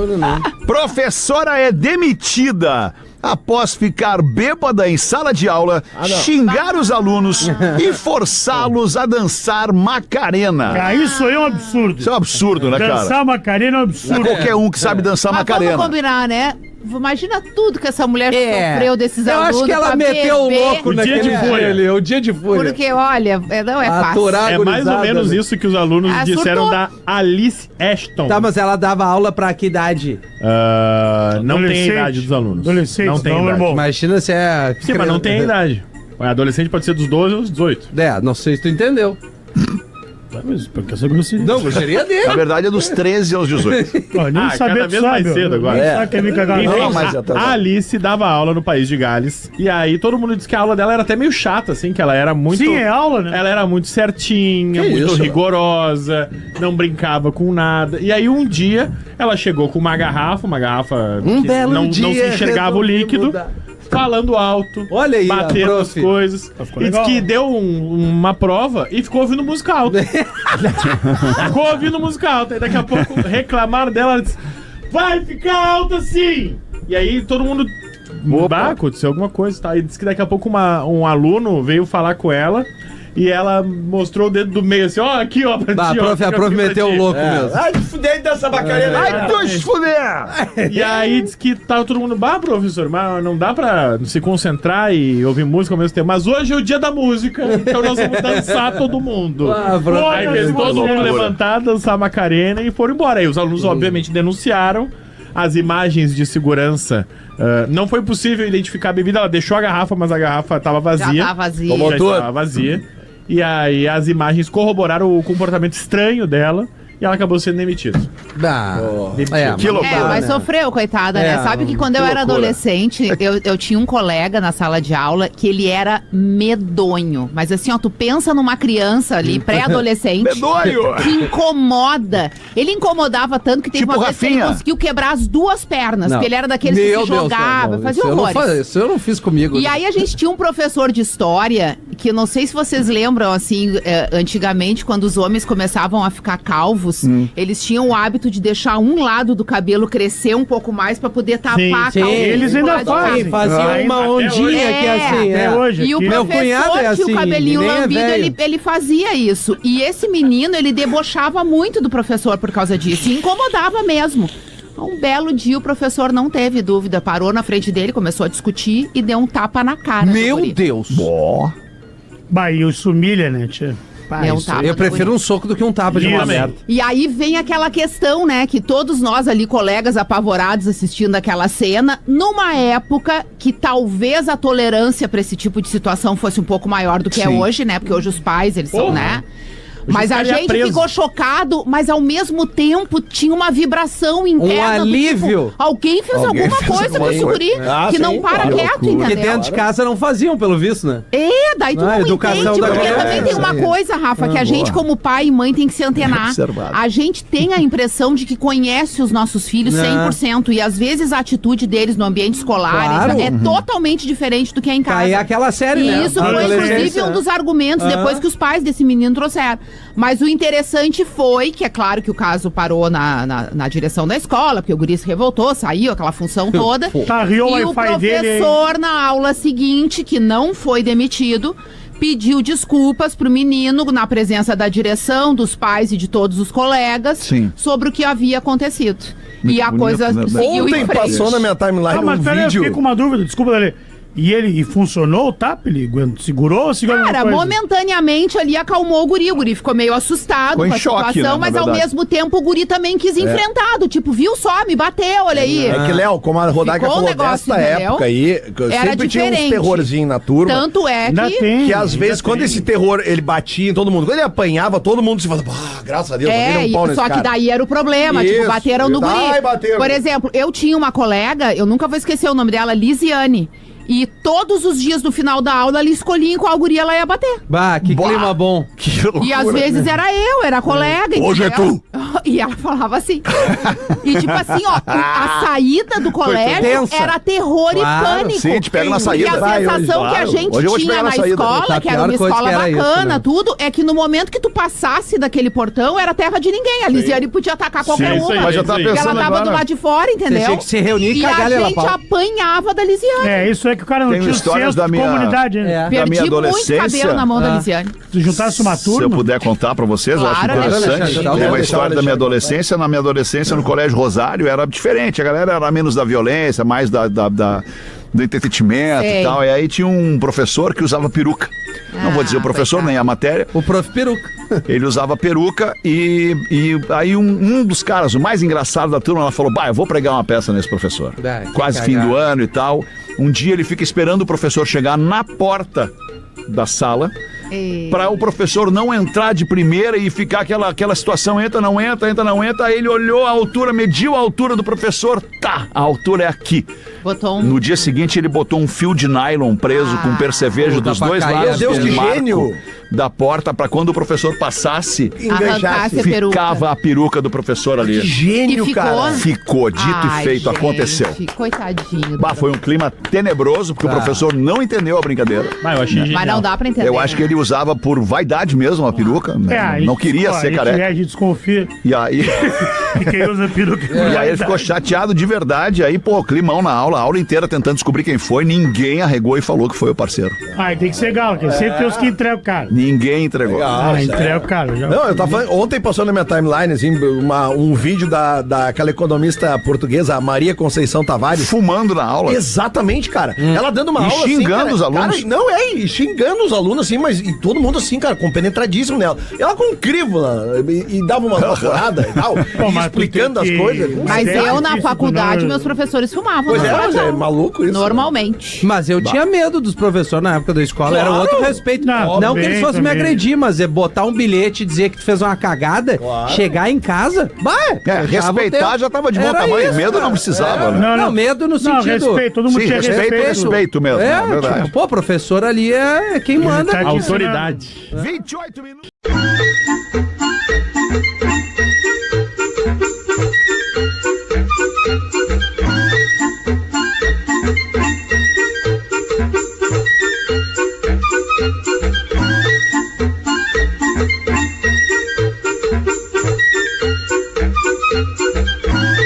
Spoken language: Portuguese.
funciona, não. Professora é demitida após ficar bêbada em sala de aula, xingar os alunos e forçá-los a dançar Macarena. Ah, isso aí é um absurdo. Isso é um absurdo, né, cara? Dançar Macarena é um absurdo. Não é qualquer um que sabe dançar Mas Macarena. vamos combinar, né? Imagina tudo que essa mulher sofreu desses eu alunos. acho que ela meteu o louco dia de fúria. naquele o dia de fúria. Porque, olha, não é fácil. Aturar a É mais ou gurizada, menos né? isso que os alunos disseram surtou. da Alice Ashton. Tá, mas ela dava aula pra que idade? Não tem a Adolescente. idade dos alunos. Adolescente, Não tem não, idade. irmão. Imagina se é... Sim, mas não tem a idade. O adolescente pode ser dos 12 aos 18. É, não sei se tu entendeu. Tá, mas porque essa grosseria. Não, gostaria dele. Na verdade é dos 13 aos 18. Ó, nem saber cada tu vez sabe. mais cedo ó. agora. Nem sabe quem me cagar. Enfim, Não, mas já tá- a Alice dava aula no país de Gales. E aí todo mundo disse que a aula dela era até meio chata, assim, que ela era muito... Sim, é aula, né? Ela era muito certinha, Que muito isso, rigorosa, não brincava com nada. E aí um dia ela chegou com uma garrafa que belo não dia se enxergava o resolvi líquido, mudar. falando alto, Olha aí, batendo a as prof. coisas. Ficou E disse legal. que deu uma prova e ficou ouvindo música alta. Ficou ouvindo música alta. E daqui a pouco reclamaram dela, ela disse, vai ficar alta sim! E aí todo mundo... Bah, aconteceu alguma coisa, tá? E disse que daqui a pouco um aluno veio falar com ela e ela mostrou o dedo do meio assim, ó, aqui, ó, pra Bah, ti, ó, a aqui, prof ó, meteu o pra ti. louco mesmo. Ai, de fuder dessa Macarena. Ai, tu se fuder! E aí disse que tava todo mundo, bah, professor, mas não dá pra se concentrar e ouvir música ao mesmo tempo. Mas hoje é o dia da música, então nós vamos dançar todo mundo. Ah, prof. Aí fez todo mundo loucura. levantar, dançar Macarena e foram embora. Aí os alunos, obviamente, denunciaram as imagens de segurança. Não foi possível identificar a bebida, ela deixou a garrafa, mas a garrafa tava vazia. Já tá vazia. Tomou Já tudo? estava vazia. E aí as imagens corroboraram o comportamento estranho dela e ela acabou sendo demitida. Que loucura. Mas sofreu, coitada, né? É, Sabe que quando eu era loucura. adolescente, eu tinha um colega na sala de aula que ele era medonho. Mas assim, ó, tu pensa numa criança ali, pré-adolescente, Medonho! que incomoda. Ele incomodava tanto que teve Tipo uma vez que ele Rafinha. conseguiu quebrar as duas pernas, Não. porque ele era daqueles que se jogava, não, fazia isso eu não horrores. Isso eu não fiz comigo. E aí a gente tinha um professor de história, que eu não sei se vocês lembram, assim, antigamente, quando os homens começavam a ficar calvos, eles tinham o hábito de deixar um lado do cabelo crescer um pouco mais pra poder tapar Sim, a sim. calvície Eles do ainda lado de cá. fazem. Fazia Ah, uma até ondinha hoje. aqui assim. Até hoje. E o aqui. Meu professor cunhado é tinha assim, o cabelinho nem é lambido, velho. ele fazia isso. E esse menino, ele debochava muito do professor por causa disso. E incomodava mesmo. Um belo dia o professor não teve dúvida, parou na frente dele, começou a discutir e deu um tapa na cara do Meu guri. Deus. Ó. Bah, e isso humilha, né, tia? Pá, Deu um isso tapa Eu no prefiro guri. um soco do que um tapa de Isso. uma merda. E aí vem aquela questão, né, que todos nós ali, colegas apavorados assistindo aquela cena, numa época que talvez a tolerância pra esse tipo de situação fosse um pouco maior do que é Sim. hoje, né, porque hoje os pais, eles são, Porra. né... Hoje Mas a estaria gente preso. ficou chocado, mas ao mesmo tempo tinha uma vibração interna. do alívio. tipo, alguém fez Alguém alguma fez coisa alguma com esse coisa. guri Ah, que não sim, para que quieto, loucura. entendeu? Porque dentro de casa não faziam, pelo visto, né? Daí tu Ah, não educação entende, da porque criança. também tem uma Sim. coisa, Rafa, que a gente como pai e mãe tem que se antenar. Observado. A gente tem a impressão de que conhece os nossos filhos Não. 100% e às vezes a atitude deles no ambiente escolar Claro. é totalmente diferente do que é em casa. Aí é aquela série, E né? isso foi, Adolescência, inclusive, um né? dos argumentos depois que os pais desse menino trouxeram. Mas o interessante foi que, é claro que o caso parou na direção da escola, porque o guri se revoltou, saiu, aquela função toda. Tá, riu o E o Wi-Fi dele, hein? professor, na aula seguinte, que não foi demitido, pediu desculpas pro menino na presença da direção, dos pais e de todos os colegas Sim. sobre o que havia acontecido. Muito E a bonito, coisa né, seguiu Ontem em frente. passou na minha timeline Ah, mas um peraí, eu vídeo. fiquei com uma dúvida, desculpa, Dali. E funcionou o tapa? Ele segurou ou segurou Cara, alguma coisa? momentaneamente ali acalmou o guri ficou meio assustado Ficou em com a choque, situação, né, na mas ao verdade. mesmo tempo o guri também quis enfrentar, do tipo, viu só, me bateu, olha aí. É que, Léo, como a Rodaica Ficou um falou negócio, desta entendeu? época aí, que Era sempre tinha uns diferente. terrorzinhos na turma. Tanto é Ainda que... tem. Que às ainda vezes, quando tem. esse terror ele batia em todo mundo, quando ele apanhava, todo mundo se falava, graças a Deus, É, um pau nesse só que cara. daí era o problema, tipo, Isso, bateram no guri. ai, bateram. Por exemplo, eu tinha uma colega, eu nunca vou esquecer o nome dela, Lisiane. E todos os dias no final da aula, ela escolhia em qual guria ela ia bater. Bah, que Bah. clima bom. Que loucura. E às vezes era eu, era a colega, Hoje é entendeu? tu. E ela falava assim. E tipo assim, ó, a saída do colégio tensa. era terror Claro, e pânico. sim, te pega na E saída. a Vai, sensação hoje, que a claro. gente Hoje eu vou te tinha pegar na na saída. escola, Tá, que era pior uma coisa escola que era isso, bacana, né? tudo, é que no momento que tu passasse daquele portão, era terra de ninguém. A Lisiane podia atacar qualquer Sim, isso aí, uma. mas já isso tá aí. Porque ela pensando tava do agora. lado de fora, entendeu? Vocês tinham que se reunir e E cagar a ali na gente pau. apanhava da Lisiane. É, isso é que o cara não Tenho tinha histórias senso da de minha- comunidade, né? É. Da Perdi minha muito adolescência. cabelo na mão da Lisiane. Se juntasse uma Se turma... eu puder contar pra vocês, eu acho Claro, interessante. Alexandre, dá Tem uma uma história da minha adolescência. Na minha adolescência, no Colégio Rosário, era diferente. A galera era menos da violência, mais do entretenimento Sei. e tal. E aí tinha um professor que usava peruca. Não vou dizer o professor, coitado. nem a matéria. O prof. Peruca. Ele usava peruca e aí um dos caras, o mais engraçado da turma, ela falou, eu vou pregar uma peça nesse professor. Que Quase fim cagada. do ano e tal. Um dia ele fica esperando o professor chegar na porta da sala E- para o professor não entrar de primeira e ficar aquela situação, entra, não entra. Aí ele olhou a altura, mediu a altura do professor, a altura é aqui. Botou um... No dia seguinte ele botou um fio de nylon preso com percevejo puta, dos pra dois cair, lados Deus, do que marco gênio. da porta para quando o professor passasse, Arrancasse a peruca. ficava a peruca do professor ali. Que gênio, E ficou, cara. né? Ficou, dito Ai, e feito, gente, aconteceu. Coitadinho. Foi um clima tenebroso, porque o professor não entendeu a brincadeira. Mas eu achei genial. Mas não dá pra entender. Eu acho que ele usava por vaidade mesmo a peruca, né? a Não gente- queria ser a careca. gente desconfia E aí, de quem usa peruca. e aí ele ficou chateado de verdade. Aí, climão na aula, a aula inteira tentando descobrir quem foi. Ninguém arregou e falou que foi o parceiro. Ah, tem que ser galo, que sempre tem os que entregam o cara. Ninguém entregou. Ah, entrega o cara. Já... Não, eu tava falando, ontem passou na minha timeline, assim, um vídeo daquela economista portuguesa, a Maria Conceição Tavares. Fumando na aula. Exatamente, cara. Ela dando uma E aula xingando assim, cara, os alunos. Cara, não, e xingando os alunos, assim, mas e todo mundo assim, cara, compenetradíssimo nela. Ela com um crivo lá, e dava uma baforada e tal, Pô, e mas tu explicando tem as que- coisas. Mas É eu, na difícil, faculdade, não- meus professores fumavam. Pois na é, sala mas de é aula. maluco isso. Normalmente. Mas eu tinha medo dos professores na época da escola. Era Claro. outro respeito. Não, Não que também, eles fossem me também. agredir, mas é botar um bilhete e dizer que tu fez uma cagada, Claro. chegar em casa. Respeitar já tava de bom tamanho. Medo não precisava, né? Não, medo no Não, sentido. respeito, todo mundo Sim, tinha respeito mesmo. É verdade. Pô, professor ali é quem manda. Tá aqui Autoridade. 28 minutos.